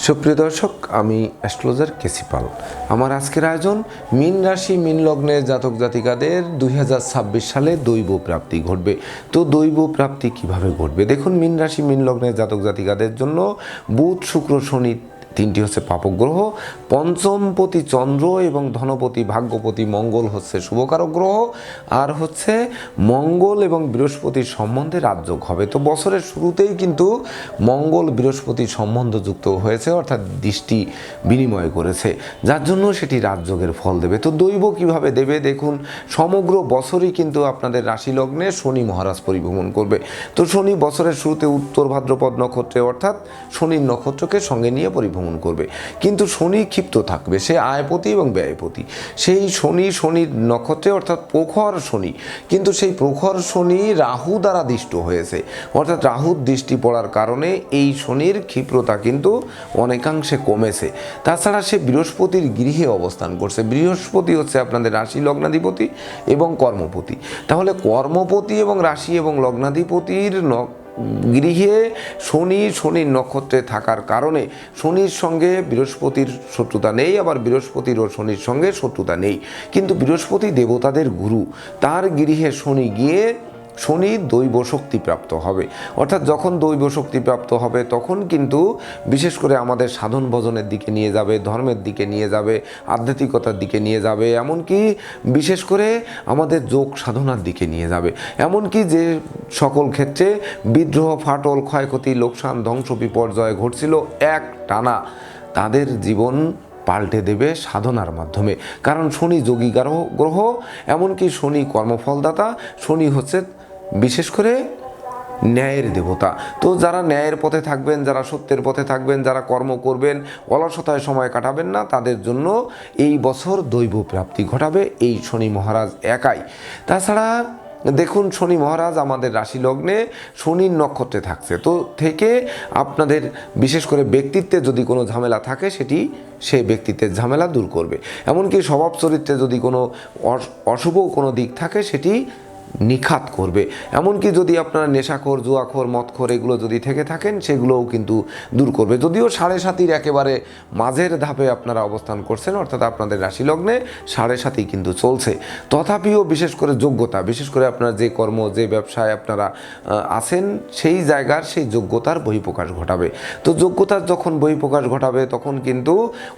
সুপ্রিয় দর্শক, আমি অ্যাস্ট্রোলজার কেসি পাল। আমার আজকের আয়োজন মীন রাশি মীন লগ্নের জাতক জাতিকাদের 2026 সালে দৈব প্রাপ্তি ঘটবে। তো দৈব প্রাপ্তি কিভাবে ঘটবে দেখুন। মীন রাশি মীন লগ্নের জাতক জাতিকাদের জন্য বুধ শুক্র শনি তিনটি হচ্ছে পাপগ্রহ, পঞ্চমপতি চন্দ্র এবং ধনপতি ভাগ্যপতি মঙ্গল হচ্ছে শুভকারক গ্রহ, আর হচ্ছে মঙ্গল এবং বৃহস্পতির সম্বন্ধে রাজযোগ হবে। তো বছরের শুরুতেই কিন্তু মঙ্গল বৃহস্পতির সম্বন্ধ যুক্ত হয়েছে, অর্থাৎ দৃষ্টি বিনিময় করেছে, যার জন্য সেটি রাজযোগের ফল দেবে। তো দৈব কিভাবে দেবে দেখুন। সমগ্র বছরই কিন্তু আপনাদের রাশি লগ্নে শনি মহারাজ পরিভ্রমণ করবে। তো শনি বছরের শুরুতে উত্তর ভাদ্রপদ নক্ষত্রে অর্থাৎ শনির নক্ষত্রকে সঙ্গে নিয়ে পরিভ্রমণ করবে। কিন্তু শনি ক্ষিপ্ত থাকবে, সে আয়পতি এবং ব্যয়পতি। সেই শনির নক্ষত্রে অর্থাৎ প্রখর শনি, কিন্তু সেই প্রখর শনি রাহু দ্বারা দৃষ্ট হয়েছে, অর্থাৎ রাহুর দৃষ্টি পড়ার কারণে এই শনির ক্ষিপ্রতা কিন্তু অনেকাংশে কমেছে। তাছাড়া সে বৃহস্পতির গৃহে অবস্থান করছে। বৃহস্পতি হচ্ছে আপনাদের রাশি লগ্নাধিপতি এবং কর্মপতি। তাহলে কর্মপতি এবং রাশি এবং লগ্নাধিপতির গৃহে শনির নক্ষত্রে থাকার কারণে শনির সঙ্গে বৃহস্পতির শত্রুতা নেই, আবার বৃহস্পতির ও শনির সঙ্গে শত্রুতা নেই। কিন্তু বৃহস্পতি দেবতাদের গুরু, তার গৃহে শনি গিয়ে শনি দৈব শক্তি প্রাপ্ত হবে। অর্থাৎ যখন দৈব শক্তি প্রাপ্ত হবে তখন কিন্তু বিশেষ করে আমাদের সাধন ভজনের দিকে নিয়ে যাবে, ধর্মের দিকে নিয়ে যাবে, আধ্যাত্মিকতার দিকে নিয়ে যাবে, এমনকি বিশেষ করে আমাদের যোগ সাধনার দিকে নিয়ে যাবে। এমনকি যে সকল ক্ষেত্রে বিদ্রোহ, ফাটল, ক্ষয়ক্ষতি, লোকসান, ধ্বংস, বিপর্যয় ঘটছিল এক টানা, তাদের জীবন পাল্টে দেবে সাধনার মাধ্যমে। কারণ শনি যোগী গ্রহ, এমনকি শনি কর্মফলদাতা, শনি হচ্ছে বিশেষ করে ন্যায়ের দেবতা। তো যারা ন্যায়ের পথে থাকবেন, যারা সত্যের পথে থাকবেন, যারা কর্ম করবেন, অলসতায় সময় কাটাবেন না, তাদের জন্য এই বছর দৈব প্রাপ্তি ঘটাবে এই শনি মহারাজ একাই। তাছাড়া দেখুন, শনি মহারাজ আমাদের রাশি লগ্নে শনির নক্ষত্রে থাকছে, তো থেকে আপনাদের বিশেষ করে ব্যক্তিত্বে যদি কোনো ঝামেলা থাকে সেটি সেই ব্যক্তিত্বের ঝামেলা দূর করবে। এমনকি স্বভাব চরিত্রে যদি কোনো অশুভ কোনো দিক থাকে সেটি নিখাত করবে। এমনকি যদি আপনারা নেশাখোর, জুয়াখোর, মদখোর এগুলো যদি থেকে থাকেন সেগুলোও কিন্তু দূর করবে। যদিও 7.5 একেবারে মাঝের ধাপে আপনারা অবস্থান করছেন, অর্থাৎ আপনাদের রাশি লগ্নে 7.5 কিন্তু চলছে, তথাপিও বিশেষ করে যোগ্যতা, বিশেষ করে আপনার যে কর্ম, যে ব্যবসায় আপনারা আছেন সেই জায়গার সেই যোগ্যতার বহিঃপ্রকাশ ঘটাবে। তো যোগ্যতার যখন বহিঃপ্রকাশ ঘটাবে তখন কিন্তু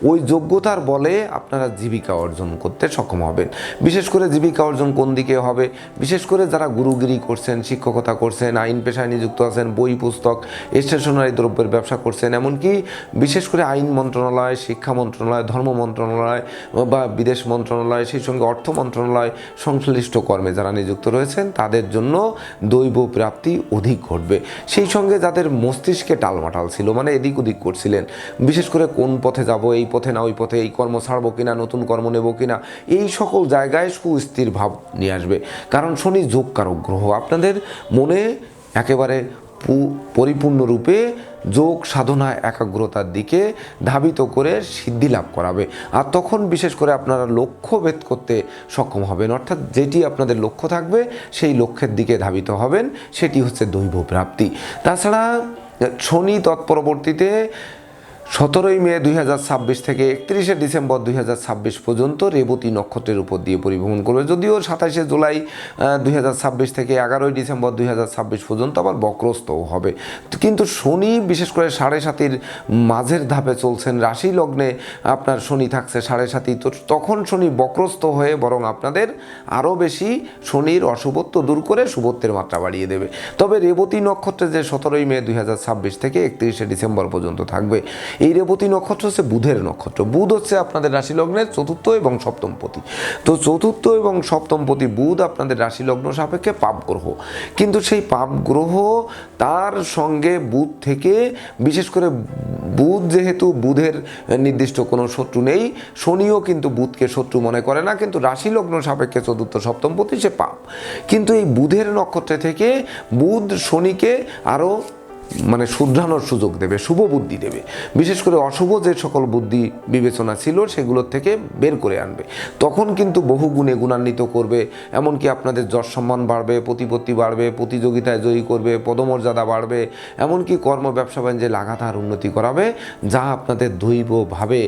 ওই যোগ্যতার বলে আপনারা জীবিকা অর্জন করতে সক্ষম হবেন। বিশেষ করে জীবিকা অর্জন কোন দিকে হবে? বিশেষ করে যারা গুরুগিরি করছেন, শিক্ষকতা করছেন, আইন পেশায় নিযুক্ত আছেন, বই পুস্তক, স্টেশনারি দ্রব্যের ব্যবসা করছেন, এমনকি বিশেষ করে আইন মন্ত্রণালয়, শিক্ষা মন্ত্রণালয়, ধর্ম মন্ত্রণালয় বা বিদেশ মন্ত্রণালয়, সেই সঙ্গে অর্থ মন্ত্রণালয় সংশ্লিষ্ট কর্মে যারা নিযুক্ত রয়েছেন তাদের জন্য দৈব প্রাপ্তি অধিক ঘটবে। সেই সঙ্গে যাদের মস্তিষ্কে টালমাটাল ছিল, মানে এদিক ওদিক করছিলেন, বিশেষ করে কোন পথে যাব, এই পথে না ওই পথে, এই কর্ম ছাড়বো কিনা, নতুন কর্ম নেব কিনা, এই সকল জায়গায় সুস্থির ভাব নিয়ে আসবে। কারণ শনি যোগকারক গ্রহ, আপনাদের মনে একেবারে পরিপূর্ণরূপে যোগ সাধনা একাগ্রতার দিকে ধাবিত করে সিদ্ধি লাভ করাবে। আর তখন বিশেষ করে আপনারা লক্ষ্য ভেদ করতে সক্ষম হবেন, অর্থাৎ যেটি আপনাদের লক্ষ্য থাকবে সেই লক্ষ্যের দিকে ধাবিত হবেন, সেটি হচ্ছে দৈব প্রাপ্তি। তাছাড়া শনি তৎপরবর্তীতে 17 মে 2026 থেকে 31 ডিসেম্বর 2026 পর্যন্ত রেবতী নক্ষত্রের উপর দিয়ে পরিভ্রমণ করবে। যদিও 27 জুলাই 2026 থেকে 11 ডিসেম্বর 2026 পর্যন্ত আবার বক্রস্থও হবে। কিন্তু শনি বিশেষ করে 7.5 মাঝের ধাপে চলছেন, রাশি লগ্নে আপনার শনি থাকছে 7.5, তো তখন শনি বক্রস্থ হয়ে বরং আপনাদের আরও বেশি শনির অশুভত্ব দূর করে শুভত্বের মাত্রা বাড়িয়ে দেবে। তবে রেবতী নক্ষত্রে যে 17 মে 2026 থেকে 31 ডিসেম্বর পর্যন্ত থাকবে, এই রেবতী নক্ষত্র হচ্ছে বুধের নক্ষত্র। বুধ হচ্ছে আপনাদের রাশি লগ্নের চতুর্থ এবং সপ্তমপতি। তো চতুর্থ এবং সপ্তমপতি বুধ আপনাদের রাশি লগ্ন সাপেক্ষে পাপ গ্রহ, কিন্তু সেই পাপ গ্রহ তার সঙ্গে বুধ থেকে, বিশেষ করে বুধ যেহেতু বুধের নির্দিষ্ট কোনো শত্রু নেই, শনিও কিন্তু বুধকে শত্রু মনে করে না, কিন্তু রাশি লগ্ন সাপেক্ষে চতুর্থ সপ্তমপতি সে পাপ। কিন্তু এই বুধের নক্ষত্রে থেকে বুধ শনিকে আরও মানে শুধরানোর সুযোগ দেবে, শুভ বুদ্ধি দেবে। বিশেষ করে অশুভ যে সকল বুদ্ধি বিবেচনা ছিল সেগুলোর থেকে বের করে আনবে। তখন কিন্তু বহু গুণে গুণান্বিত করবে। এমনকি আপনাদের যশ সম্মান বাড়বে, প্রতিপত্তি বাড়বে, প্রতিযোগিতায় জয়ী করবে, পদমর্যাদা বাড়বে, এমনকি কর্ম ব্যবসা বাণিজ্যে লাগাতার উন্নতি করাবে, যা আপনাদের দৈবভাবে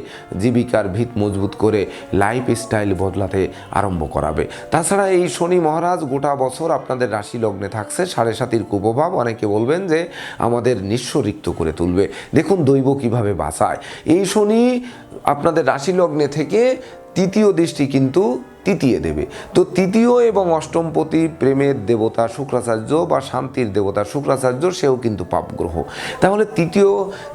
জীবিকার ভিত মজবুত করে লাইফ স্টাইল বদলাতে আরম্ভ করাবে। তাছাড়া এই শনি মহারাজ গোটা বছর আপনাদের রাশি লগ্নে থাকছে, 7.5 কুপ্রভাব। অনেকে বলবেন যে আমাদের নিঃস্ব রিক্ত করে তুলবে। দেখুন দৈব কিভাবে বাঁচায়। এই শনি আপনাদের রাশি লগ্নে থেকে তৃতীয় দৃষ্টি কিন্তু তৃতীয় দেবে। তো তৃতীয় এবং অষ্টমপতি প্রেমের দেবতা শুক্রাচার্য বা শান্তির দেবতা শুক্রাচার্য, সেও কিন্তু পাপ গ্রহ। তাহলে তৃতীয়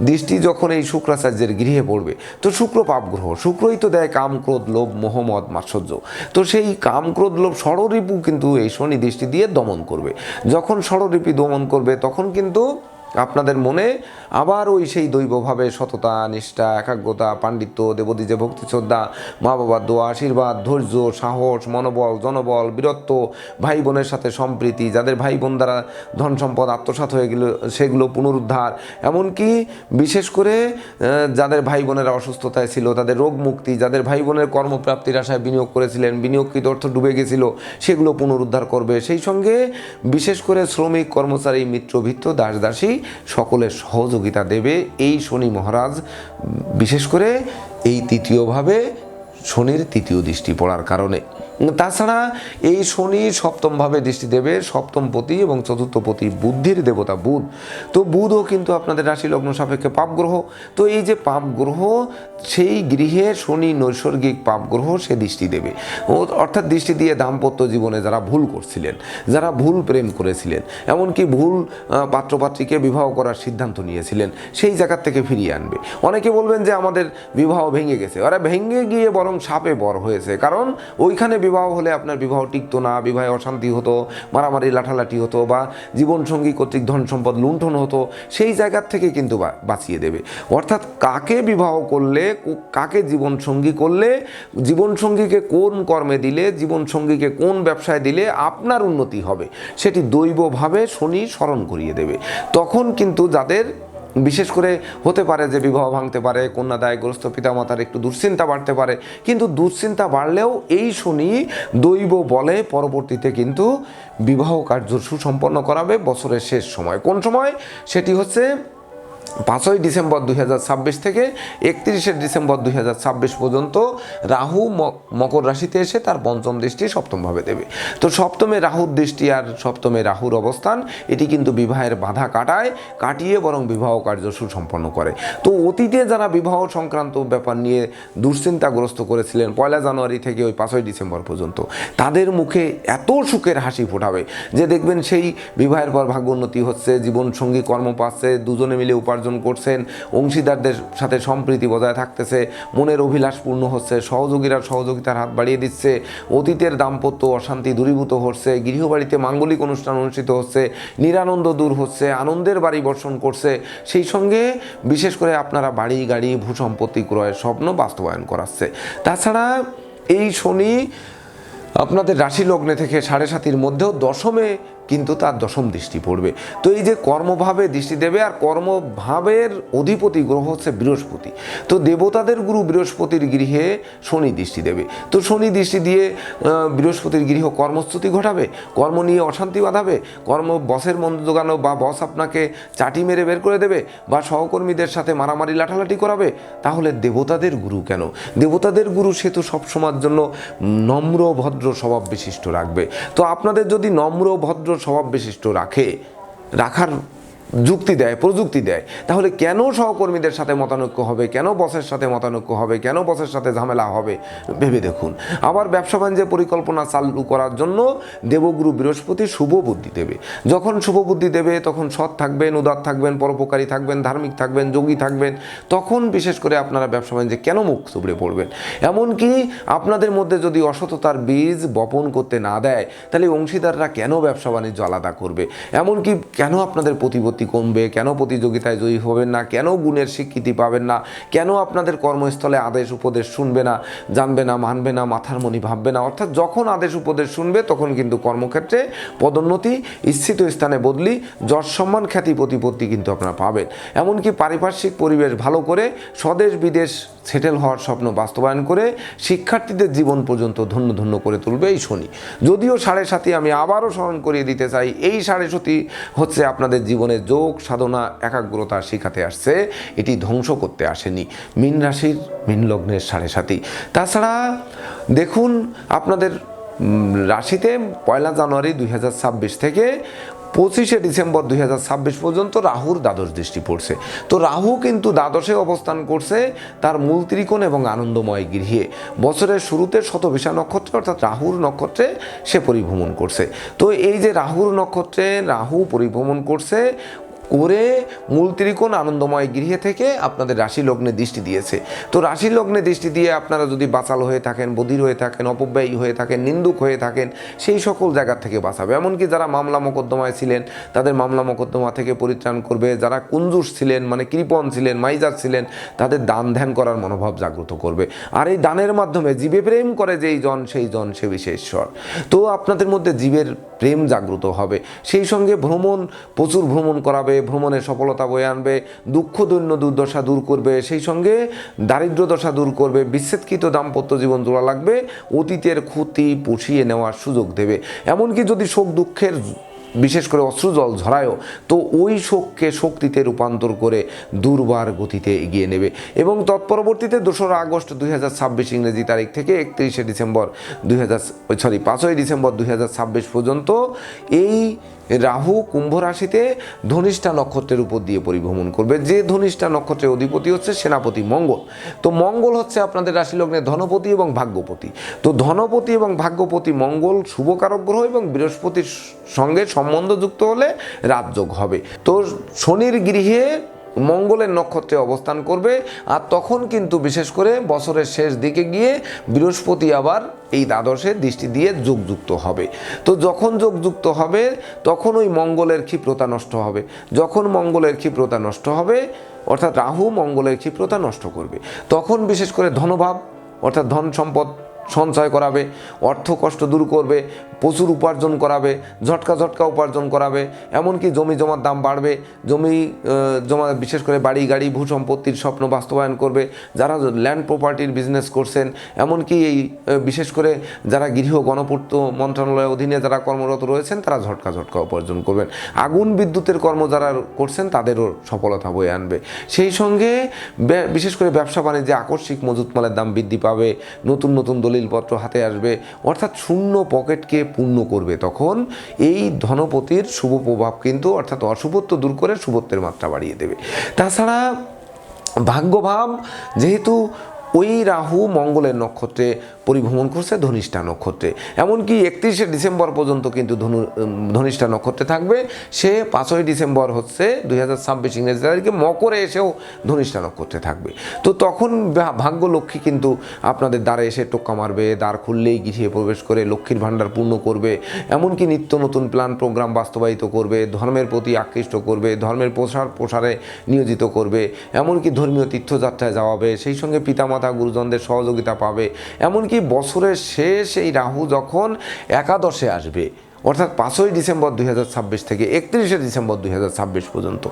দৃষ্টি যখন এই শুক্রাচার্যের গৃহে পড়বে, তো শুক্র পাপ গ্রহ, শুক্রই তো দেয় কাম ক্রোধ লোভ মোহ মদ মাৎসর্য। তো সেই কাম ক্রোধ লোভ ষড়রিপু কিন্তু এই শনি দৃষ্টি দিয়ে দমন করবে। যখন ষড়রিপু দমন করবে তখন কিন্তু আপনাদের মনে আবার ওই সেই দৈবভাবে সততা, নিষ্ঠা, একাগ্রতা, পাণ্ডিত্য, দেবদ্বীজে ভক্তি শ্রদ্ধা, মা বাবার দোয়া, আশীর্বাদ, ধৈর্য, সাহস, মনোবল, জনবল, বীরত্ব, ভাই বোনের সাথে সম্প্রীতি, যাদের ভাই বোন দ্বারা ধন সম্পদ আত্মসাৎ হয়ে গেল সেগুলো পুনরুদ্ধার, এমনকি বিশেষ করে যাদের ভাই বোনেরা অসুস্থতায় ছিল তাদের রোগ মুক্তি, যাদের ভাই বোনের কর্মপ্রাপ্তির আশায় বিনিয়োগ করেছিলেন, বিনিয়োগকৃত অর্থ ডুবে গেছিল, সেগুলো পুনরুদ্ধার করবে। সেই সঙ্গে বিশেষ করে শ্রমিক, কর্মচারী, মিত্রভিত্ত, দাস দাসী সকলের সহযোগিতা দেবে এই শনি মহারাজ। বিশেষ করে এই তৃতীয়ভাবে শনির তৃতীয় দৃষ্টি পড়ার কারণে। তাছাড়া এই শনি সপ্তমভাবে দৃষ্টি দেবে, সপ্তমপতি এবং চতুর্থপতি বুদ্ধির দেবতা বুধ। তো বুধও কিন্তু আপনাদের রাশি লগ্ন সাপেক্ষে পাপ গ্রহ। তো এই যে পাপ গ্রহ, সেই গৃহে শনি নৈসর্গিক পাপ গ্রহ, সে দৃষ্টি দেবে। অর্থাৎ দৃষ্টি দিয়ে দাম্পত্য জীবনে যারা ভুল করছিলেন, যারা ভুল প্রেম করেছিলেন, এমনকি ভুল পাত্রপাত্রীকে বিবাহ করার সিদ্ধান্ত নিয়েছিলেন, সেই জায়গার থেকে ফিরিয়ে আনবে। অনেকে বলবেন যে আমাদের বিবাহ ভেঙে গেছে। ওরা ভেঙে গিয়ে বরং সাপে বর হয়েছে, কারণ ওইখানে বিবাহ হলে আপনার বিবাহ টিকতো না, বিবাহে অশান্তি হতো, মারামারি লাঠালাঠি হতো, বা জীবনসঙ্গী কর্তৃক ধন সম্পদ লুণ্ঠন হতো। সেই জায়গার থেকে কিন্তু বাঁচিয়ে দেবে। অর্থাৎ কাকে বিবাহ করলে, কাকে জীবনসঙ্গী করলে, জীবনসঙ্গীকে কোন কর্মে দিলে, জীবনসঙ্গীকে কোন ব্যবসায় দিলে আপনার উন্নতি হবে, সেটি দৈবভাবে শনি স্মরণ করিয়ে দেবে। তখন কিন্তু যাদের বিশেষ করে হতে পারে যে বিবাহ ভাঙতে পারে, কন্যাদায়গ্রস্ত পিতামাতার একটু দুশ্চিন্তা বাড়তে পারে, কিন্তু দুশ্চিন্তা বাড়লেও এই শনি দৈব বলে পরবর্তীতে কিন্তু বিবাহ কার্য সুসম্পন্ন করাবে বছরের শেষ সময়। কোন সময়? সেটি হচ্ছে 5ই ডিসেম্বর 2026 থেকে 31শে ডিসেম্বর 2026 পর্যন্ত রাহু মকর রাশিতে এসে তার পঞ্চম দৃষ্টি সপ্তমভাবে দেবে। তো সপ্তমে রাহুর দৃষ্টি আর সপ্তমে রাহুর অবস্থান, এটি কিন্তু বিবাহের বাধা কাটিয়ে বরং বিবাহ কার্য সুসম্পন্ন করে। তো অতীতে যারা বিবাহ সংক্রান্ত ব্যাপার নিয়ে দুশ্চিন্তাগ্রস্ত করেছিলেন 1 জানুয়ারি থেকে ওই 5ই ডিসেম্বর পর্যন্ত, তাদের মুখে এত সুখের হাসি ফোটাবে যে দেখবেন সেই বিবাহের পর ভাগ্যোন্নতি হচ্ছে, জীবনসঙ্গী কর্ম পাচ্ছে, দুজনে মিলে উপার্জন করছেন, অংশীদারদের সাথে সম্প্রীতি বজায় থাকতেছে, মনের অভিলাষ পূর্ণ হচ্ছে, সহযোগীরা সহযোগিতার হাত বাড়িয়ে দিচ্ছে, অতীতের দাম্পত্য অশান্তি দূরীভূত হচ্ছে, গৃহবাড়িতে মাঙ্গলিক অনুষ্ঠান অনুষ্ঠিত হচ্ছে, নিরানন্দ দূর হচ্ছে, আনন্দের বাড়ি বর্ষণ করছে। সেই সঙ্গে বিশেষ করে আপনারা বাড়ি গাড়ি ভূসম্পত্তি ক্রয়ের স্বপ্ন বাস্তবায়ন করাচ্ছে। তাছাড়া এই শনি আপনাদের রাশি লগ্নে থেকে 7.5-র মধ্যেও দশমে কিন্তু তার দশম দৃষ্টি পড়বে। তো এই যে কর্মভাবে দৃষ্টি দেবে, আর কর্মভাবের অধিপতি গ্রহ হচ্ছে বৃহস্পতি। তো দেবতাদের গুরু বৃহস্পতির গৃহে শনি দৃষ্টি দেবে। তো শনি দৃষ্টি দিয়ে বৃহস্পতির গৃহ কর্মচ্যুতি ঘটাবে, কর্ম নিয়ে অশান্তি বাঁধাবে, বসের মন জোগানো বা বস আপনাকে চাটি মেরে বের করে দেবে, বা সহকর্মীদের সাথে মারামারি লাঠালাঠি করাবে। তাহলে দেবতাদের গুরু কেন? দেবতাদের গুরু সে তো সবসময়ের জন্য নম্র ভদ্র স্বভাব বিশিষ্ট রাখবে। তো আপনাদের যদি নম্র ভদ্র স্বভাব বিশিষ্ট রাখার যুক্তি দেয়, প্রযুক্তি দেয়, তাহলে কেন সহকর্মীদের সাথে মতানৈক্য হবে, কেন বসের সাথে মতানৈক্য হবে, কেন বসের সাথে ঝামেলা হবে? ভেবে দেখুন। আবার ব্যবসা বাণিজ্যের পরিকল্পনা চালু করার জন্য দেবগুরু বৃহস্পতি শুভ বুদ্ধি দেবে। যখন শুভ বুদ্ধি দেবে তখন সৎ থাকবেন, উদার থাকবেন, পরোপকারী থাকবেন, ধার্মিক থাকবেন, যোগী থাকবেন। তখন বিশেষ করে আপনারা ব্যবসা বাণিজ্যে কেন মুখ থুবড়ে পড়বেন? এমনকি আপনাদের মধ্যে যদি অসততার বীজ বপন করতে না দেয়, তাহলে অংশীদাররা কেন ব্যবসা বাণিজ্য আলাদা করবে? এমনকি কেন আপনাদের প্রতিপত্তি প্রতিপত্তি কমবে, কেন প্রতিযোগিতায় জয়ী হবেন না, কেন গুণের স্বীকৃতি পাবেন না, কেন আপনাদের কর্মস্থলে আদেশ উপদেশ শুনবে না, জানবে না, মানবে না, মাথার মনি ভাববে না। অর্থাৎ যখন আদেশ উপদেশ শুনবে তখন কিন্তু কর্মক্ষেত্রে পদোন্নতি, ইচ্ছিত স্থানে বদলি, যশ সম্মান, খ্যাতি, প্রতিপত্তি কিন্তু আপনারা পাবেন। এমনকি পারিপার্শ্বিক পরিবেশ ভালো করে স্বদেশ বিদেশ সেটেল হওয়ার স্বপ্ন বাস্তবায়ন করে শিক্ষার্থীদের জীবন পর্যন্ত ধন্য ধন্য করে তুলবে এই শনি। যদিও 7.5 আমি আবারও স্মরণ করিয়ে দিতে চাই, এই 7.5 হচ্ছে আপনাদের জীবনে যোগ সাধনা একাগ্রতা শিখাতে আসছে, এটি ধ্বংস করতে আসেনি। মীন রাশির মীন লগ্নের 7.5। তাছাড়া দেখুন আপনাদের রাশিতে 1 জানুয়ারি 2026 থেকে 25 ডিসেম্বর 2026 পর্যন্ত রাহুর দ্বাদশ দৃষ্টি পড়ছে। তো রাহু কিন্তু দ্বাদশে অবস্থান করছে তার মূল ত্রিকোণ এবং আনন্দময় গৃহে। বছরের শুরুতে শতভিষা নক্ষত্রে অর্থাৎ রাহুর নক্ষত্রে সে পরিভ্রমণ করছে। তো এই যে রাহুর নক্ষত্রে রাহু পরিভ্রমণ করছে করে মূল ত্রিকোণ আনন্দময় গৃহে থেকে আপনাদের রাশি লগ্নে দৃষ্টি দিয়েছে। তো রাশি লগ্নে দৃষ্টি দিয়ে আপনারা যদি বাচাল হয়ে থাকেন, বধির হয়ে থাকেন, অপব্যয়ী হয়ে থাকেন, নিন্দুক হয়ে থাকেন, সেই সকল জায়গা থেকে বাঁচাবে। এমনকি যারা মামলা মোকদ্দমায় ছিলেন তাদের মামলা মোকদ্দমা থেকে পরিত্রাণ করবে। যারা কুঞ্জুস ছিলেন মানে কৃপণ ছিলেন, মাইজার ছিলেন, তাদের দান ধ্যান করার মনোভাব জাগ্রত করবে। আর এই দানের মাধ্যমে জীবে প্রেম করে যেই জন সেই জন সে বিশেশ্বর। তো আপনাদের মধ্যে জীবের প্রেম জাগ্রত হবে। সেই সঙ্গে ভ্রমণ, প্রচুর ভ্রমণ করাবে, ভ্রমণে সফলতা বয়ে আনবে, দুঃখ দৈন্য দুর্দশা দূর করবে, সেই সঙ্গে দারিদ্র দশা দূর করবে, বিচ্ছেদকৃত দাম্পত্য জীবন জোড়া লাগবে, অতীতের ক্ষতি পুষিয়ে নেওয়ার সুযোগ দেবে। এমনকি যদি শোক দুঃখের বিশেষ করে অশ্রুজল ঝরায়ও, তো ওই শোককে শক্তিতে রূপান্তর করে দুর্বার গতিতে এগিয়ে নেবে। এবং তৎপরবর্তীতে 2রা আগস্ট 2026 ইংরেজি তারিখ থেকে 5ই ডিসেম্বর 2026 পর্যন্ত এই রাহু কুম্ভ রাশিতে ধনিষ্ঠা নক্ষত্রের উপর দিয়ে পরিভ্রমণ করবে। যে ধনিষ্ঠা নক্ষত্রের অধিপতি হচ্ছে সেনাপতি মঙ্গল। তো মঙ্গল হচ্ছে আপনাদের রাশি লগ্নে ধনপতি এবং ভাগ্যপতি। তো ধনপতি এবং ভাগ্যপতি মঙ্গল শুভকারক গ্রহ এবং বৃহস্পতির সঙ্গে সম্বন্ধ যুক্ত হলে রাজযোগ হবে। তো শনির গৃহে মঙ্গলের নক্ষত্রে অবস্থান করবে। আর তখন কিন্তু বিশেষ করে বছরের শেষ দিকে গিয়ে বৃহস্পতি আবার এই দ্বাদশে দৃষ্টি দিয়ে যোগযুক্ত হবে। তো যখন যোগযুক্ত হবে তখন ওই মঙ্গলের ক্ষিপ্রতা নষ্ট হবে। যখন মঙ্গলের ক্ষিপ্রতা নষ্ট হবে অর্থাৎ রাহু মঙ্গলের ক্ষিপ্রতা নষ্ট করবে, তখন বিশেষ করে ধনভাব অর্থাৎ ধন সম্পদ সঞ্চয় করাবে, অর্থ কষ্ট দূর করবে, প্রচুর উপার্জন করাবে, ঝটকা উপার্জন করাবে। এমনকি জমি জমার দাম বাড়বে, জমি জমা বিশেষ করে বাড়ি গাড়ি ভূ সম্পত্তির স্বপ্ন বাস্তবায়ন করবে। যারা ল্যান্ড প্রপার্টির বিজনেস করছেন, এমনকি এই বিশেষ করে যারা গৃহ গণপূর্ত মন্ত্রণালয়ের অধীনে যারা কর্মরত রয়েছেন তারা ঝটকা উপার্জন করবেন। আগুন বিদ্যুতের কর্ম যারা করছেন তাদেরও সফলতা বয়ে আনবে। সেই সঙ্গে বিশেষ করে ব্যবসা বাণিজ্যে আকস্মিক মজুত মালের দাম বৃদ্ধি পাবে, নতুন দলিলপত্র হাতে আসবে, অর্থাৎ শূন্য পকেটকে পূর্ণ করবে। তখন এই ধনপতির শুভ প্রভাব কিন্তু অর্থাৎ অশুভত্ব দূর করে শুভত্বের মাত্রা বাড়িয়ে দেবে। তাছাড়া ভাগ্যভাব যেহেতু ওই রাহু মঙ্গলের নক্ষত্রে পরিভ্রমণ করছে ধনিষ্ঠা নক্ষত্রে, এমনকি 31শে ডিসেম্বর পর্যন্ত কিন্তু ধনিষ্ঠা নক্ষত্রে থাকবে। সে 5ই ডিসেম্বর হচ্ছে 2026 ইংরেজি তারিখে মকরে এসেও ধনিষ্ঠা নক্ষত্রে থাকবে। তো তখন ভাগ্য লক্ষ্মী কিন্তু আপনাদের দ্বারে এসে টোক্কা মারবে, দ্বার খুললেই গৃহে প্রবেশ করে লক্ষ্মীর ভাণ্ডার পূর্ণ করবে। এমনকি নিত্য নতুন প্ল্যান প্রোগ্রাম বাস্তবায়িত করবে, ধর্মের প্রতি আকৃষ্ট করবে, ধর্মের প্রসারে নিয়োজিত করবে, এমনকি ধর্মীয় তীর্থযাত্রায় যাওয়াবে। সেই সঙ্গে পিতামাতা গুরুজনদের সহযোগিতা পাবে। এমনকি বছরের শেষ এই রাহু যখন একাদশে আসবে অর্থাৎ 5ই ডিসেম্বর 2026 থেকে 31শে ডিসেম্বর 2026 পর্যন্ত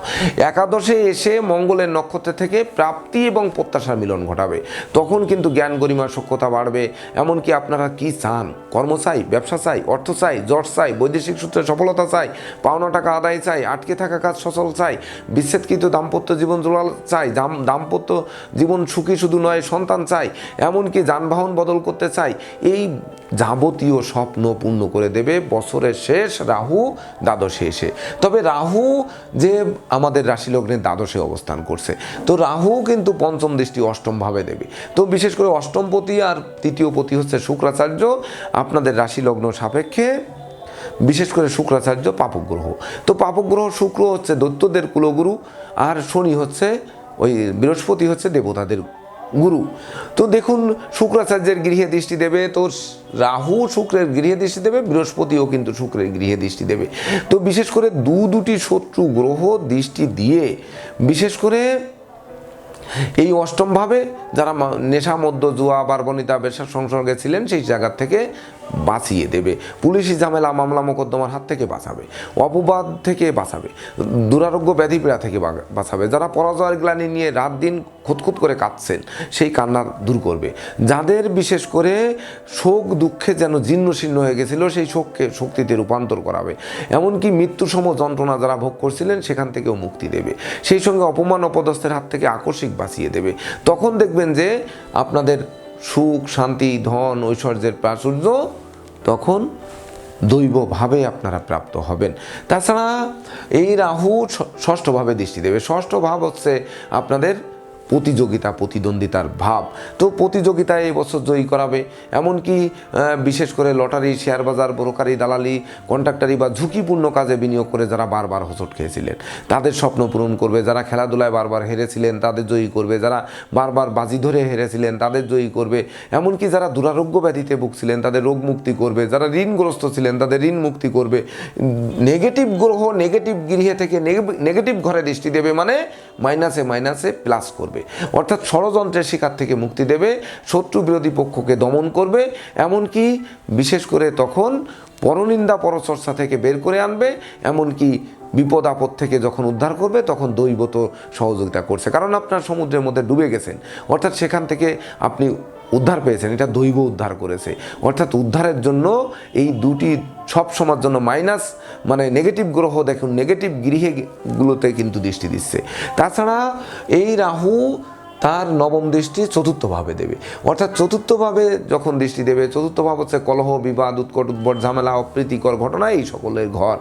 একাদশে এসে মঙ্গলের নক্ষত্র থেকে প্রাপ্তি এবং প্রত্যাশার মিলন ঘটাবে। তখন কিন্তু জ্ঞান গরিমা সক্ষতা বাড়বে। এমনকি আপনারা কি চান, কর্ম চাই, ব্যবসা চাই, অর্থ চাই, যশ চাই, বৈদেশিক সূত্রে সফলতা চাই, পাওনা টাকা আদায় চাই, আটকে থাকা কাজ সচল চাই, বিচ্ছেদকৃত দাম্পত্য জীবন জোড়া চাই, দাম্পত্য জীবন সুখী শুধু নয় সন্তান চাই, এমনকি যানবাহন বদল করতে চাই, এই যাবতীয় স্বপ্ন পূর্ণ করে দেবে বছরের শেষ রাহু দ্বাদশে এসে। তবে রাহু যে আমাদের রাশি লগ্নের দ্বাদশে অবস্থান করছে, তো রাহু কিন্তু পঞ্চম দৃষ্টি অষ্টমভাবে দেবে। তো বিশেষ করে অষ্টমপতি আর তৃতীয় পতি হচ্ছে শুক্রাচার্য। আপনাদের রাশি লগ্ন সাপেক্ষে বিশেষ করে শুক্রাচার্য পাপক গ্রহ। তো পাপক গ্রহ শুক্র হচ্ছে দৈত্যদের কুলগুরু, আর শনি হচ্ছে বৃহস্পতি হচ্ছে দেবতাদের গুরু। তো দেখুন শুক্রাচার্যের গৃহে দৃষ্টি দেবে, তো রাহু শুক্রের গৃহে দৃষ্টি দেবে, বৃহস্পতিও কিন্তু শুক্রের গৃহে দৃষ্টি দেবে। তো বিশেষ করে দুটি শত্রু গ্রহ দৃষ্টি দিয়ে বিশেষ করে এই অষ্টমভাবে যারা নেশা মদ্য জুয়া বারবনিতা বেশ্যার সংসর্গে ছিলেন সেই জায়গা থেকে বাঁচিয়ে দেবে, পুলিশি ঝামেলা মামলা মোকদ্দমার হাত থেকে বাঁচাবে, অপবাদ থেকে বাঁচাবে, দুরারোগ্য ব্যাধিপীড়া থেকে বাঁচাবে। যারা পরাজয়ের গ্লানি নিয়ে রাত দিন খুঁতখুত করে কাঁদছেন সেই কান্না দূর করবে। যাদের বিশেষ করে শোক দুঃখে যেন জীর্ণশীর্ণ হয়ে গেছিল সেই শোককে শক্তিতে রূপান্তর করাবে। এমনকি মৃত্যুসম যন্ত্রণা যারা ভোগ করছিলেন সেখান থেকেও মুক্তি দেবে। সেই সঙ্গে অপমান অপদস্থের হাত থেকে আকস্মিক বাঁচিয়ে দেবে। তখন দেখবেন যে আপনাদের সুখ শান্তি ধন ঐশ্বর্যের প্রাচুর্য তখন দৈবভাবে আপনারা প্রাপ্ত হবেন। তাছাড়া এই রাহু ষষ্ঠভাবে দৃষ্টি দেবে। ষষ্ঠ ভাব হচ্ছে আপনাদের প্রতিযোগিতা প্রতিদ্বন্দ্বিতার ভাব। তো প্রতিযোগিতায় এই বছর জয়ী করাবে। এমনকি বিশেষ করে লটারি শেয়ার বাজার ব্রোকারি দালালি কন্ট্রাক্টারি বা ঝুঁকিপূর্ণ কাজে বিনিয়োগ করে যারা বারবার হোঁচট খেয়েছিলেন তাদের স্বপ্ন পূরণ করবে। যারা খেলাধুলায় বারবার হেরেছিলেন তাদের জয়ী করবে। যারা বারবার বাজি ধরে হেরেছিলেন তাদের জয়ী করবে। এমনকি যারা দুরারোগ্য ব্যাধিতে ভুগছিলেন তাদের রোগ মুক্তি করবে। যারা ঋণগ্রস্ত ছিলেন তাদের ঋণ মুক্তি করবে। নেগেটিভ গ্রহ নেগেটিভ গৃহে থেকে নেগেটিভ ঘরে দৃষ্টি দেবে, মানে মাইনাসে মাইনাসে প্লাস করবে, অর্থাৎ ষড়যন্ত্রের শিকার থেকে মুক্তি দেবে, শত্রু বিরোধী পক্ষকে দমন করবে। এমনকি বিশেষ করে তখন পরনিন্দা পরচর্চা থেকে বের করে আনবে। এমনকি বিপদ আপদ থেকে যখন উদ্ধার করবে তখন দৈব তো সহযোগিতা করছে, কারণ আপনার সমুদ্রের মধ্যে ডুবে গেছেন, অর্থাৎ সেখান থেকে আপনি উদ্ধার পেয়েছেন, এটা দৈব উদ্ধার করেছে। অর্থাৎ উদ্ধারের জন্য এই দুটি সব সময়ের জন্য মাইনাস মানে নেগেটিভ গ্রহ দেখুন নেগেটিভ গৃহগুলোতে কিন্তু দৃষ্টি দিচ্ছে। তাছাড়া এই রাহু তার নবম দৃষ্টি চতুর্থভাবে দেবে, অর্থাৎ চতুর্থভাবে যখন দৃষ্টি দেবে, চতুর্থ ভাব হচ্ছে কলহ বিবাদ উৎকট উদ্ভট ঝামেলা অপ্রীতিকর ঘটনা এই সকলের ঘর।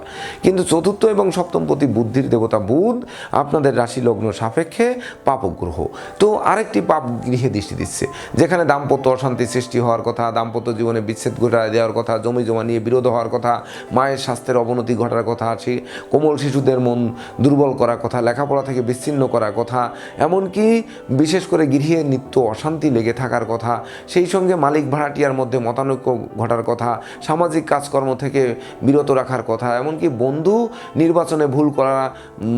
কিন্তু চতুর্থ এবং সপ্তমপতি বুদ্ধির দেবতা বুধ আপনাদের রাশি লগ্ন সাপেক্ষে পাপক গ্রহ। তো আরেকটি পাপ গৃহে দৃষ্টি দিচ্ছে, যেখানে দাম্পত্য অশান্তি সৃষ্টি হওয়ার কথা, দাম্পত্য জীবনে বিচ্ছেদ ঘটায় দেওয়ার কথা, জমি জমা নিয়ে বিরোধ হওয়ার কথা, মায়ের স্বাস্থ্যের অবনতি ঘটার কথা আছে, কোমল শিশুদের মন দুর্বল করার কথা, লেখাপড়া থেকে বিচ্ছিন্ন করার কথা, এমনকি বিশেষ করে গৃহে নিত্য অশান্তি লেগে থাকার কথা, সেই সঙ্গে মালিক ভাড়াটিয়ার মধ্যে মতানৈক্য ঘটার কথা, সামাজিক কাজকর্ম থেকে বিরত রাখার কথা, এমনকি বন্ধু নির্বাচনে ভুল করা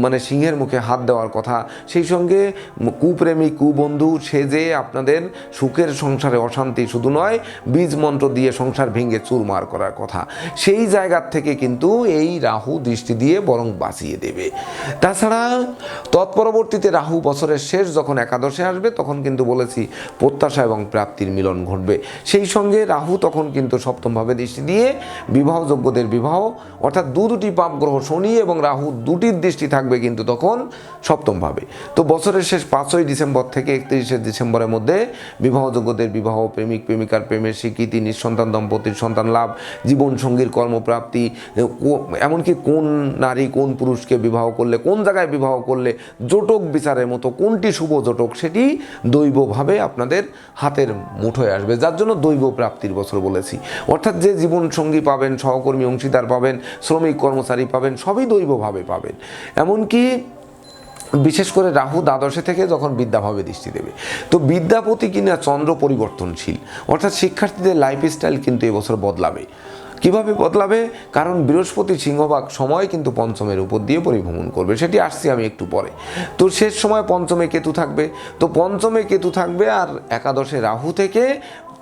মানে সিংহের মুখে হাত দেওয়ার কথা, সেই সঙ্গে কুপ্রেমিক কুবন্ধু সেজে আপনাদের সুখের সংসারে অশান্তি শুধু নয় বীজ মন্ত্র দিয়ে সংসার ভেঙে চুরমার করার কথা। সেই জায়গার থেকে কিন্তু এই রাহু দৃষ্টি দিয়ে বরং বাঁচিয়ে দেবে। তাছাড়া তৎপরবর্তীতে রাহু বছরের শেষ যখন একাদশে আসবে তখন কিন্তু বলেছি প্রত্যাশা এবং প্রাপ্তির মিলন ঘটবে। সেই সঙ্গে রাহু তখন কিন্তু সপ্তমভাবে দৃষ্টি দিয়ে বিবাহযোগ্যদের বিবাহ, অর্থাৎ দুটি পাপ গ্রহ শনি এবং রাহু দুটির দৃষ্টি থাকবে কিন্তু তখন সপ্তমভাবে। তো বছরের শেষ 5ই ডিসেম্বর থেকে 31শে ডিসেম্বরের মধ্যে বিবাহযোগ্যদের বিবাহ, প্রেমিক প্রেমিকার প্রেমের স্বীকৃতি, নিঃসন্তান দম্পতির সন্তান লাভ, জীবনসঙ্গীর কর্মপ্রাপ্তি, এমনকি কোন নারী কোন পুরুষকে বিবাহ করলে কোন জায়গায় বিবাহ করলে জোটক বিচারের মতো কোনটি শুভ জোটক সেটি দৈবভাবে আপনাদের হাতের মুঠোয় আসবে, যার জন্য দৈব প্রাপ্তির বছর বলেছি। অর্থাৎ যে জীবনসঙ্গী পাবেন, সহকর্মী অংশীদার পাবেন, শ্রমিক কর্মচারী পাবেন, সবই দৈবভাবে পাবেন। এমনকি বিশেষ করে রাহু দ্বাদশে থেকে যখন বিদ্যাভাবে দৃষ্টি দেবে, তো বিদ্যাপতি কিনা চন্দ্র পরিবর্তনশীল, অর্থাৎ শিক্ষার্থীদের লাইফস্টাইল কিন্তু এবছর বদলাবে। কিভাবে বদলাবে? কারণ বৃহস্পতি সিংহভাগ সময় কিন্তু পঞ্চমের উপর দিয়ে পরিভ্রমণ করবে, সেটি আসছি আমি একটু পরে। তো শেষ সময় পঞ্চমে কেতু থাকবে, তো পঞ্চমে কেতু থাকবে আর একাদশে রাহু থেকে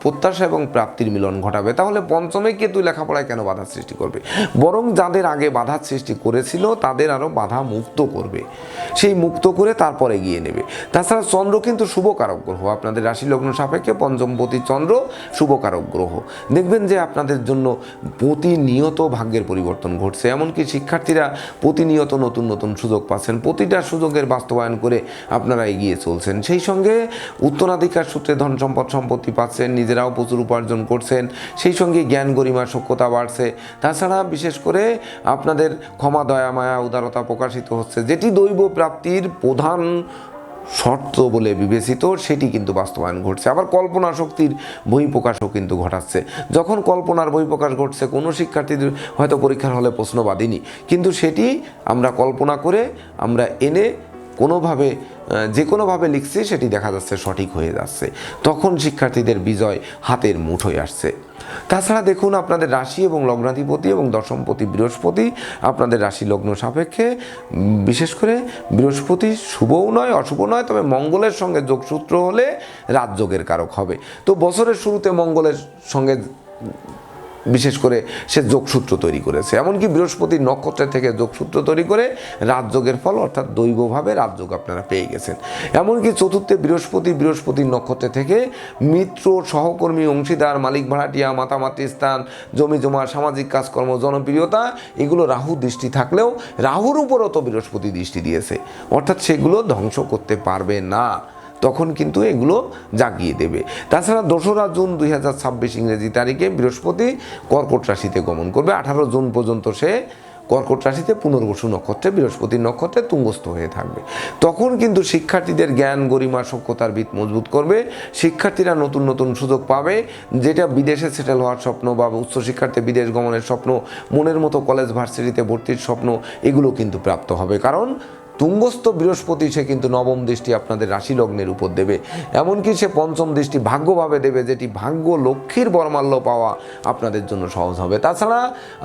প্রত্যাশা এবং প্রাপ্তির মিলন ঘটাবে। তাহলে পঞ্চমে কেতু লেখাপড়ায় কেন বাধা সৃষ্টি করবে? বরং যাদের আগে বাধা সৃষ্টি করেছিল তাদের আরও বাধা মুক্ত করবে, সেই মুক্ত করে তারপরে এগিয়ে নেবে। তাছাড়া চন্দ্র কিন্তু শুভকারক গ্রহ, আপনাদের রাশি লগ্ন সাপেক্ষে পঞ্চমপতি চন্দ্র শুভকারক গ্রহ। দেখবেন যে আপনাদের জন্য প্রতিনিয়ত ভাগ্যের পরিবর্তন ঘটছে, এমনকি শিক্ষার্থীরা প্রতিনিয়ত নতুন নতুন সুযোগ পাচ্ছেন, প্রতিটা সুযোগের বাস্তবায়ন করে আপনারা এগিয়ে চলছেন। সেই সঙ্গে উত্তরাধিকার সূত্রে ধন সম্পদ সম্পত্তি পাচ্ছেন, নিজেরাও প্রচুর উপার্জন করছেন, সেই সঙ্গে জ্ঞান গরিমা সক্ষতা বাড়ছে। তাছাড়া বিশেষ করে আপনাদের ক্ষমা দয়া মায়া উদারতা প্রকাশিত হচ্ছে, যেটি দৈব প্রাপ্তির প্রধান শর্ত বলে বিবেচিত সেটি কিন্তু বাস্তবায়ন ঘটছে। আবার কল্পনা শক্তির বহিঃপ্রকাশও কিন্তু ঘটাচ্ছে। যখন কল্পনার বহিঃপ্রকাশ ঘটছে, কোনো শিক্ষার্থীদের হয়তো পরীক্ষার হলে প্রশ্ন বাঁধেনি, কিন্তু সেটি আমরা কল্পনা করে আমরা এনে কোনোভাবে যে কোনোভাবে লিখছি সেটি দেখা যাচ্ছে সঠিক হয়ে যাচ্ছে, তখন শিক্ষার্থীদের বিজয় হাতের মুঠোয় আসছে। তাছাড়া দেখুন আপনাদের রাশি এবং লগ্নাধিপতি এবং দশমপতি বৃহস্পতি আপনাদের রাশি লগ্ন সাপেক্ষে, বিশেষ করে বৃহস্পতি শুভও নয় অশুভ নয়, তবে মঙ্গলের সঙ্গে যোগসূত্র হলে রাজযোগের কারক হবে। তো বছরের শুরুতে মঙ্গলের সঙ্গে বিশেষ করে সে যোগসূত্র তৈরি করেছে, এমনকি বৃহস্পতির নক্ষত্রের থেকে যোগসূত্র তৈরি করে রাজযোগের ফল অর্থাৎ দৈবভাবে রাজযোগ আপনারা পেয়ে গেছেন। এমনকি চতুর্থে বৃহস্পতির নক্ষত্রে থেকে মিত্র, সহকর্মী, অংশীদার, মালিক ভাড়াটিয়া, মাতামাতি স্থান, জমি জমা, সামাজিক কাজকর্ম, জনপ্রিয়তা, এগুলো রাহু দৃষ্টি থাকলেও রাহুর উপরও তো বৃহস্পতি দৃষ্টি দিয়েছে, অর্থাৎ সেগুলো ধ্বংস করতে পারবে না, তখন কিন্তু এগুলো জাগিয়ে দেবে। তাছাড়া 2রা জুন 2026 ইংরেজি তারিখে বৃহস্পতি কর্কট রাশিতে গমন করবে। 18 জুন পর্যন্ত সে কর্কট রাশিতে পুনর্বসু নক্ষত্রে, বৃহস্পতির নক্ষত্রে তুঙ্গস্থ হয়ে থাকবে। তখন কিন্তু শিক্ষার্থীদের জ্ঞান, গরিমা, সক্ষতার ভিত মজবুত করবে। শিক্ষার্থীরা নতুন নতুন সুযোগ পাবে, যেটা বিদেশে সেটেল হওয়ার স্বপ্ন বা উচ্চশিক্ষার্থে বিদেশ গমনের স্বপ্ন, মনের মতো কলেজ ভার্সিটিতে ভর্তির স্বপ্ন, এগুলো কিন্তু প্রাপ্ত হবে। কারণ তুঙ্গস্থ বৃহস্পতি সে কিন্তু নবম দৃষ্টি আপনাদের রাশি লগ্নের উপর দেবে, এমনকি সে পঞ্চম দৃষ্টি ভাগ্যভাবে দেবে, যেটি ভাগ্য লক্ষ্মীর বরমাল্য পাওয়া আপনাদের জন্য সহজ হবে। তাছাড়া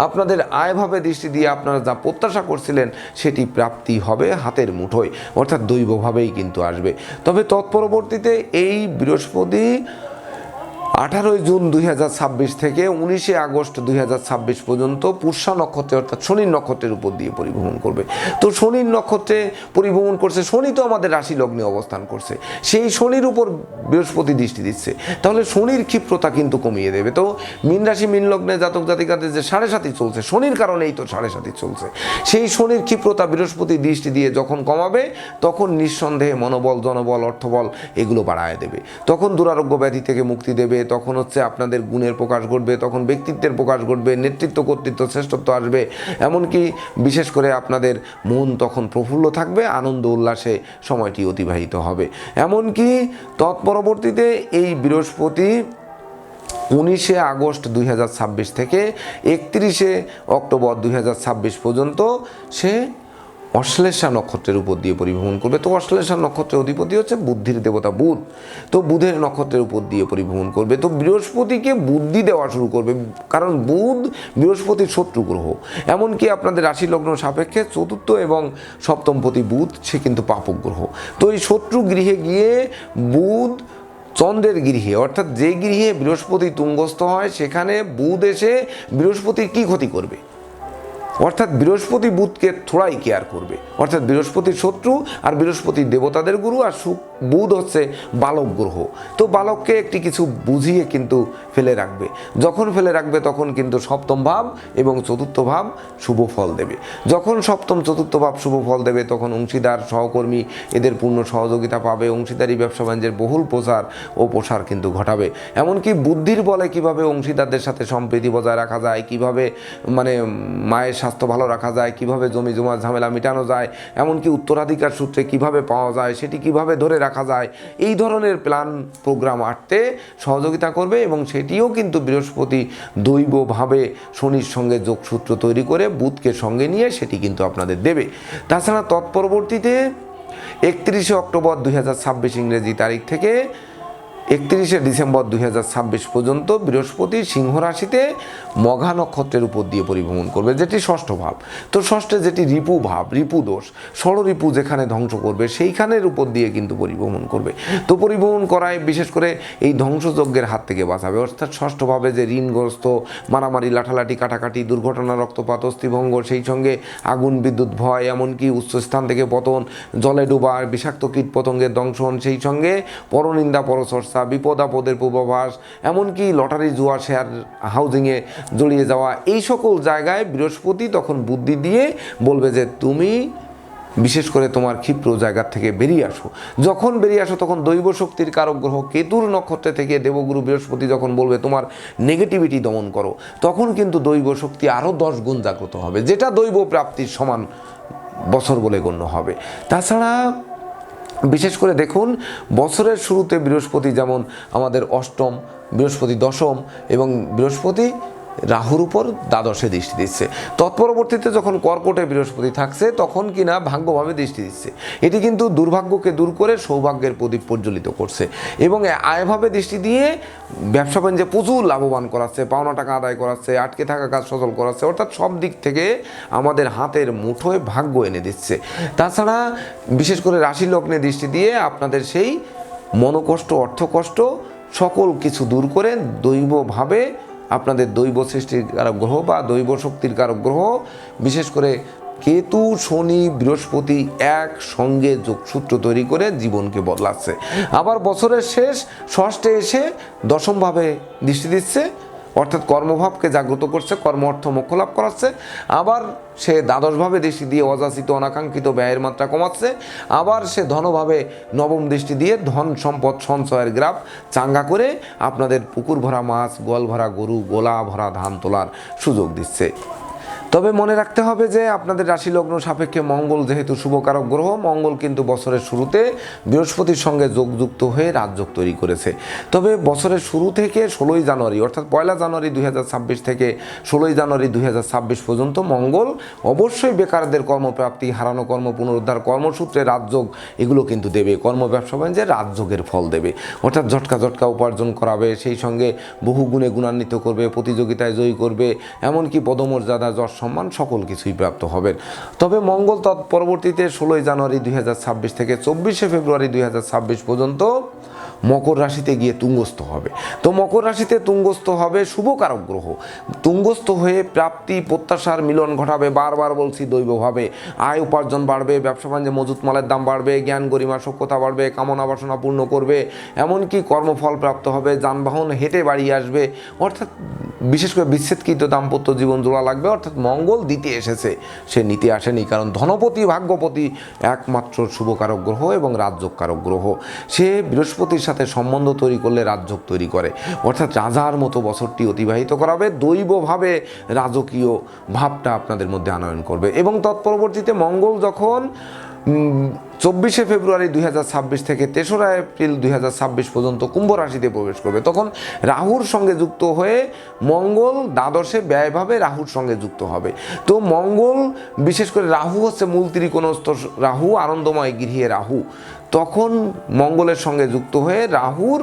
আপনাদের আয়ভাবে দৃষ্টি দিয়ে আপনারা যা প্রত্যাশা করছিলেন সেটি প্রাপ্তি হবে হাতের মুঠোয়, অর্থাৎ দৈবভাবেই কিন্তু আসবে। তবে তৎপরবর্তীতে এই বৃহস্পতি 18 জুন 2026 থেকে 19 আগস্ট 2026 পর্যন্ত পুষ্যা নক্ষত্রে অর্থাৎ শনির নক্ষত্রের উপর দিয়ে পরিভ্রমণ করবে। তো শনির নক্ষত্রে পরিভ্রমণ করছে, শনি তো আমাদের রাশি লগ্নে অবস্থান করছে, সেই শনির উপর বৃহস্পতি দৃষ্টি দিচ্ছে, তাহলে শনির ক্ষিপ্রতা কিন্তু কমিয়ে দেবে। তো মীন রাশি মীন লগ্নে জাতক জাতিকাদের যে 7.5 চলছে, শনির কারণেই তো 7.5 চলছে, সেই শনির ক্ষিপ্রতা বৃহস্পতি দৃষ্টি দিয়ে যখন কমাবে, তখন নিঃসন্দেহে মনোবল, জনবল, অর্থবল এগুলো বাড়ায় দেবে। তখন দুরারোগ্য ব্যাধি থেকে মুক্তি দেবে, তখন হচ্ছে আপনাদের গুণের প্রকাশ ঘটবে, তখন ব্যক্তিত্বের প্রকাশ ঘটবে, নেতৃত্ব, কর্তৃত্ব, শ্রেষ্ঠত্ব আসবে। এমনকি বিশেষ করে আপনাদের মন তখন প্রফুল্ল থাকবে, আনন্দ উল্লাসে সময়টি অতিবাহিত হবে। এমনকি তৎপরবর্তীতে এই বৃহস্পতি 19 আগস্ট 2026 থেকে 31 অক্টোবর 2026 পর্যন্ত সে অশ্লেষা নক্ষত্রের উপর দিয়ে পরিভ্রমণ করবে। তো অশ্লেষা নক্ষত্রের অধিপতি হচ্ছে বুদ্ধির দেবতা বুধ, তো বুধের নক্ষত্রের উপর দিয়ে পরিভ্রমণ করবে। তো বৃহস্পতিকে বুদ্ধি দেওয়া শুরু করবে, কারণ বুধ বৃহস্পতির শত্রু গ্রহ। এমনকি আপনাদের রাশি লগ্ন সাপেক্ষে চতুর্থ এবং সপ্তমপতি বুধ সে কিন্তু পাপক গ্রহ। তো এই শত্রু গৃহে গিয়ে বুধ চন্দ্রের গৃহে, অর্থাৎ যে গৃহে বৃহস্পতি তুঙ্গস্থ হয় সেখানে বুধ এসে বৃহস্পতির কী ক্ষতি করবে, অর্থাৎ বৃহস্পতি বুধকে থোড়াই কেয়ার করবে, অর্থাৎ বৃহস্পতির শত্রু আর বৃহস্পতির দেবতাদের গুরু, আর বুধ হচ্ছে বালক গ্রহ। তো বালককে একটি কিছু বুঝিয়ে কিন্তু ফেলে রাখবে, যখন ফেলে রাখবে তখন কিন্তু সপ্তম ভাব এবং চতুর্থ ভাব শুভ ফল দেবে। যখন সপ্তম চতুর্থ ভাব শুভ ফল দেবে তখন অংশীদার, সহকর্মী এদের পূর্ণ সহযোগিতা পাবে, অংশীদারি ব্যবসা বাণিজ্যের বহুল প্রসার কিন্তু ঘটাবে। এমনকি বুদ্ধির বলে কিভাবে অংশীদারদের সাথে সম্প্রীতি বজায় রাখা যায়, কিভাবে মায়ের স্বাস্থ্য ভালো রাখা যায়, কিভাবে জমি জমা ঝামেলা মেটানো যায়, এমনকি উত্তরাধিকার সূত্রে কিভাবে পাওয়া যায়, সেটি কিভাবে ধরে রাখা যায়, এই ধরনের প্ল্যান প্রোগ্রাম আঁটতে সহযোগিতা করবে। এবং সেটিও কিন্তু বৃহস্পতি দৈবভাবে শনির সঙ্গে যোগসূত্র তৈরি করে বুধকে সঙ্গে নিয়ে সেটি কিন্তু আপনাদের দেবে। তাছাড়া তৎপরবর্তীতে 31 অক্টোবর 2026 ইংরেজি তারিখ থেকে 31 ডিসেম্বর 2026 পর্যন্ত বৃহস্পতি সিংহ রাশিতে মঘা নক্ষত্রের উপর দিয়ে পরিভ্রমণ করবে, যেটি ষষ্ঠ ভাব। তো ষষ্ঠে যেটি রিপু ভাব, রিপু দোষ, ষড়রিপু যেখানে ধ্বংস করবে সেইখানের উপর দিয়ে কিন্তু পরিভ্রমণ করবে। তো পরিভ্রমণ করায় বিশেষ করে এই ধ্বংসযজ্ঞের হাত থেকে বাঁচাবে, অর্থাৎ ষষ্ঠভাবে যে ঋণগ্রস্ত, মারামারি, লাঠালাঠি, কাটাকাটি, দুর্ঘটনা, রক্তপাত, অস্থিভঙ্গ, সেই সঙ্গে আগুন, বিদ্যুৎ ভয়, এমনকি উচ্চস্থান থেকে পতন, জলে ডোবা, বিষাক্ত কীট পতঙ্গের দংশন, সেই সঙ্গে পরনিন্দা, পরচর্চা, বিপদ আপদের পূর্বাভাস, এমনকি লটারি, জুয়া, শেয়ার হাউজিংয়ে জড়িয়ে যাওয়া, এই সকল জায়গায় বৃহস্পতি তখন বুদ্ধি দিয়ে বলবে যে তুমি বিশেষ করে তোমার ক্ষিপ্র জায়গার থেকে বেরিয়ে আসো। যখন বেরিয়ে আসো তখন দৈব শক্তির কারক গ্রহ কেতুর নক্ষত্রে থেকে দেবগুরু বৃহস্পতি যখন বলবে তোমার নেগেটিভিটি দমন করো, তখন কিন্তু দৈব শক্তি আরও 10 গুণ জাগ্রত হবে, যেটা দৈব প্রাপ্তির সমান বছর বলে গণ্য হবে। তাছাড়া বিশেষ করে দেখুন বছরের শুরুতে বৃহস্পতি যেমন আমাদের অষ্টম, বৃহস্পতি দশম এবং বৃহস্পতি রাহুর উপর দ্বাদশে দৃষ্টি দিচ্ছে। তৎপরবর্তীতে যখন কর্কটে বৃহস্পতি থাকছে তখন কিনা ভাগ্যভাবে দৃষ্টি দিচ্ছে। এটি কিন্তু দুর্ভাগ্যকে দূর করে সৌভাগ্যের প্রদীপ প্রজ্বলিত করছে এবং আয়ভাবে দৃষ্টি দিয়ে ব্যবসা বাণিজ্যে প্রচুর লাভবান করাচ্ছে, পাওনা টাকা আদায় করাচ্ছে, আটকে থাকা কাজ সচল করাচ্ছে, অর্থাৎ সব দিক থেকে আমাদের হাতের মুঠোয় ভাগ্য এনে দিচ্ছে। তাছাড়া বিশেষ করে রাশি লগ্নে দৃষ্টি দিয়ে আপনাদের সেই মনোকষ্ট, অর্থকষ্ট সকল কিছু দূর করে দৈবভাবে আপনাদের দৈব সৃষ্টির কারক গ্রহ বা দৈব শক্তির কারক গ্রহ বিশেষ করে কেতু, শনি, বৃহস্পতি একসঙ্গে যোগসূত্র তৈরি করে জীবনকে বদলাচ্ছে। আবার বছরের শেষ ষষ্ঠে এসে দশমভাবে দৃষ্টি দিচ্ছে, অর্থাৎ কর্মভাবকে জাগ্রত করছে, কর্ম অর্থ মোক্ষ লাভ করাচ্ছে। আবার সে দ্বাদশভাবে দৃষ্টি দিয়ে অযাচিত অনাকাঙ্ক্ষিত ব্যয়ের মাত্রা কমাচ্ছে। আবার সে ধনভাবে নবম দৃষ্টি দিয়ে ধন সম্পদ সঞ্চয়ের গ্রাফ চাঙ্গা করে আপনাদের পুকুর ভরা মাছ, গোয়াল ভরা গরু, গোলা ভরা ধান তোলার সুযোগ দিচ্ছে। তবে মনে রাখতে হবে যে আপনাদের রাশি লগ্ন সাপেক্ষে মঙ্গল যেহেতু শুভকারক গ্রহ, মঙ্গল কিন্তু বছরের শুরুতে বৃহস্পতির সঙ্গে যোগযুক্ত হয়ে রাজযোগ তৈরি করেছে। তবে বছরের শুরু থেকে 16ই জানুয়ারি অর্থাৎ 1 জানুয়ারি 2026 থেকে 16ই জানুয়ারি 2026 পর্যন্ত মঙ্গল অবশ্যই বেকারদের কর্মপ্রাপ্তি, হারানো কর্ম পুনরুদ্ধার, কর্মসূত্রে রাজযোগ এগুলো কিন্তু দেবে। কর্ম ব্যবসা বাণিজ্যে রাজযোগের ফল দেবে, অর্থাৎ ঝটকা উপার্জন করাবে, সেই সঙ্গে বহু গুণে গুণান্বিত করবে, প্রতিযোগিতায় জয়ী করবে, এমনকি পদমর্যাদা, যশ, সম্মান সকল কিছুই প্রাপ্ত হবেন। তবে মঙ্গল পরবর্তীতে 16ই জানুয়ারি 2026 থেকে 24শে ফেব্রুয়ারি 2026 পর্যন্ত মকর রাশিতে গিয়ে তুঙ্গস্থ হবে। তো মকর রাশিতে তুঙ্গস্থ হবে শুভকারক গ্রহ। তুঙ্গস্থ হয়ে প্রাপ্তি, প্রত্যাশার মিলন ঘটাবে। বারবার বলছি দৈবভাবে আয় উপার্জন বাড়বে, ব্যবসা বাণিজ্যে মজুত মালের দাম বাড়বে, জ্ঞান গরিমা সক্ষতা বাড়বে, কামনা বাসনা পূর্ণ করবে, এমনকি কর্মফল প্রাপ্ত হবে, যানবাহন হেঁটে বাড়ি আসবে, অর্থাৎ বিশেষ করে বিচ্ছেদকৃত দাম্পত্য জীবন জোড়া লাগবে। অর্থাৎ মঙ্গল দিতে এসেছে, সে নিতে আসেনি, কারণ ধনপতি, ভাগ্যপতি একমাত্র শুভকারক গ্রহ এবং রাজযোগকারক গ্রহ। সে বৃহস্পতির সাথে সম্বন্ধ তৈরি করলে রাজযোগ তৈরি করে, অর্থাৎ রাজার মতো বছরটি অতিবাহিত করাবে, দৈবভাবে রাজকীয় ভাবটা আপনাদের মধ্যে আনয়ন করবে। এবং তৎপরবর্তীতে মঙ্গল যখন 24শে ফেব্রুয়ারি 2026 থেকে 3রা এপ্রিল 2026 পর্যন্ত কুম্ভ রাশিতে প্রবেশ করবে, তখন রাহুর সঙ্গে যুক্ত হয়ে মঙ্গল দ্বাদশে ব্যয়ভাবে রাহুর সঙ্গে যুক্ত হবে। তো মঙ্গল বিশেষ করে রাহু হচ্ছে মূল ত্রিকোণস্থ রাহু, আনন্দময় গৃহে রাহু, তখন মঙ্গলের সঙ্গে যুক্ত হয়ে রাহুর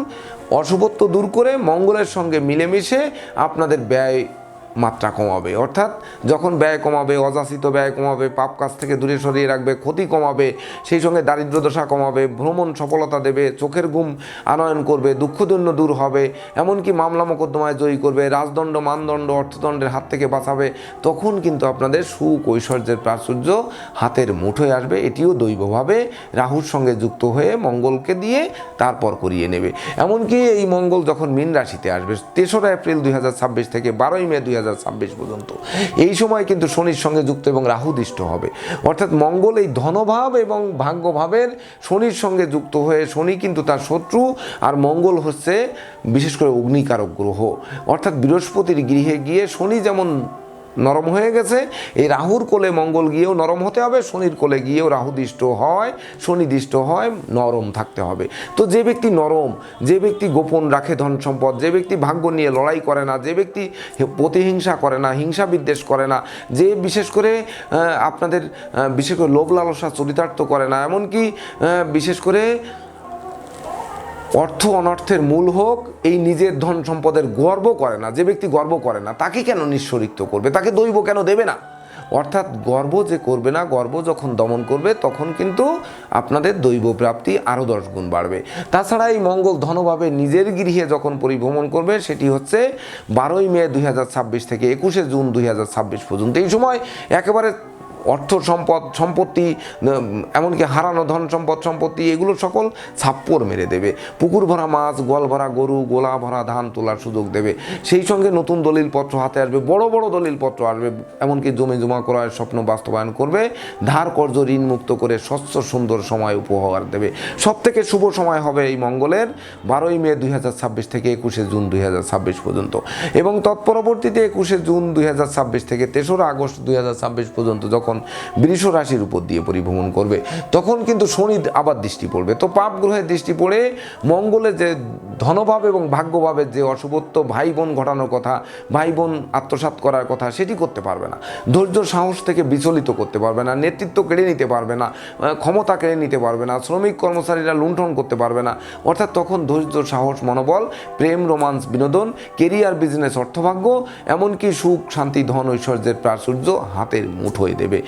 অশুভত্ব দূর করে মঙ্গলের সঙ্গে মিলেমিশে আপনাদের ব্যয় মাত্রা কমাবে। অর্থাৎ যখন ব্যয় কমাবে, অযাচিত ব্যয় কমাবে, পাপ কাজ থেকে দূরে সরিয়ে রাখবে, ক্ষতি কমাবে, সেই সঙ্গে দারিদ্র দশা কমাবে, ভ্রমণ সফলতা দেবে, চোখের ঘুম আনয়ন করবে, দুঃখদৈন্য দূর হবে, এমনকি মামলা মোকদ্দমায় জয়ী করবে, রাজদণ্ড, মানদণ্ড, অর্থদণ্ডের হাত থেকে বাঁচাবে। তখন কিন্তু আপনাদের সুখ, ঐশ্বর্যের প্রাচুর্য হাতের মুঠোয় আসবে। এটিও দৈবভাবে রাহুর সঙ্গে যুক্ত হয়ে মঙ্গলকে দিয়ে তারপর করিয়ে নেবে। এমনকি এই মঙ্গল যখন মীন রাশিতে আসবে 3রা এপ্রিল 2026 থেকে 12ই মে 2026 পর্যন্ত, এই সময় কিন্তু শনির সঙ্গে যুক্ত এবং রাহু দৃষ্ট হবে। অর্থাৎ মঙ্গল এই ধনভাব এবং ভাগ্যভাবের শনির সঙ্গে যুক্ত হয়ে, শনি কিন্তু তার শত্রু, আর মঙ্গল হচ্ছে বিশেষ করে অগ্নিকারক গ্রহ। অর্থাৎ বৃহস্পতির গৃহে গিয়ে শনি যেমন নরম হয়ে গেছে, এই রাহুর কোলে মঙ্গল গিয়েও নরম হতে হবে, শনির কোলে গিয়েও রাহু দৃষ্ট হয়, শনি দৃষ্ট হয়, নরম থাকতে হবে। তো যে ব্যক্তি নরম, যে ব্যক্তি গোপন রাখে ধন সম্পদ, যে ব্যক্তি ভাগ্য নিয়ে লড়াই করে না, যে ব্যক্তি প্রতিহিংসা করে না, হিংসা বিদ্বেষ করে না, যে বিশেষ করে আপনাদের বিশেষ করে লোভ লালসা চরিতার্থ করে না, এমনকি বিশেষ করে অর্থ অনর্থের মূল হোক এই নিজের ধন সম্পদের গর্ব করে না, যে ব্যক্তি গর্ব করে না তাকে কেন নিঃস্বরিক্ত করবে, তাকে দৈব কেন দেবে না? অর্থাৎ গর্ব যে করবে না, গর্ব যখন দমন করবে তখন কিন্তু আপনাদের দৈব প্রাপ্তি আরও 10 গুণ বাড়বে। তাছাড়া এই মঙ্গল ধনভাবে নিজের গৃহে যখন পরিভ্রমণ করবে সেটি হচ্ছে 12ই মে 2026 থেকে 21শে জুন 2026 পর্যন্ত। এই সময় একেবারে অর্থ সম্পত্তি, এমনকি হারানো ধন সম্পত্তি এগুলো সকল ছাপ্পর মেরে দেবে। পুকুর ভরা মাছ, গোয়াল ভরা গরু, গোলা ভরা ধান তোলার সুযোগ দেবে। সেই সঙ্গে নতুন দলিলপত্র হাতে আসবে, বড় বড় দলিলপত্র আসবে, এমনকি জমি জমা করার স্বপ্ন বাস্তবায়ন করবে, ধার কর্জ ঋণ মুক্ত করে স্বচ্ছ সুন্দর সময় উপহার দেবে। সবথেকে শুভ সময় হবে এই মঙ্গলের 12ই মে 2026 থেকে 21শে জুন 2026 পর্যন্ত। এবং তৎপরবর্তীতে 21শে জুন 2026 থেকে 3রা আগস্ট 2026 পর্যন্ত যখন যখন বৃষ রাশির উপর দিয়ে পরিভ্রমণ করবে তখন কিন্তু শনি আবার দৃষ্টি পড়বে। তো পাপ গ্রহের দৃষ্টি পড়ে মঙ্গলের যে ধনভাব এবং ভাগ্যভাবের যে অশুভত্ব, ভাই বোন ঘটানোর কথা, ভাই বোন আত্মসাৎ করার কথা, সেটি করতে পারবে না। ধৈর্য সাহস থেকে বিচলিত করতে পারবে না, নেতৃত্ব কেড়ে নিতে পারবে না, ক্ষমতা কেড়ে নিতে পারবে না, শ্রমিক কর্মচারীরা লুণ্ঠন করতে পারবে না। অর্থাৎ তখন ধৈর্য সাহস মনোবল, প্রেম রোমান্স বিনোদন, কেরিয়ার বিজনেস অর্থভাগ্য, এমনকি সুখ শান্তি ধন ঐশ্বর্যের প্রাচুর্য হাতের মুঠোয় দেবে।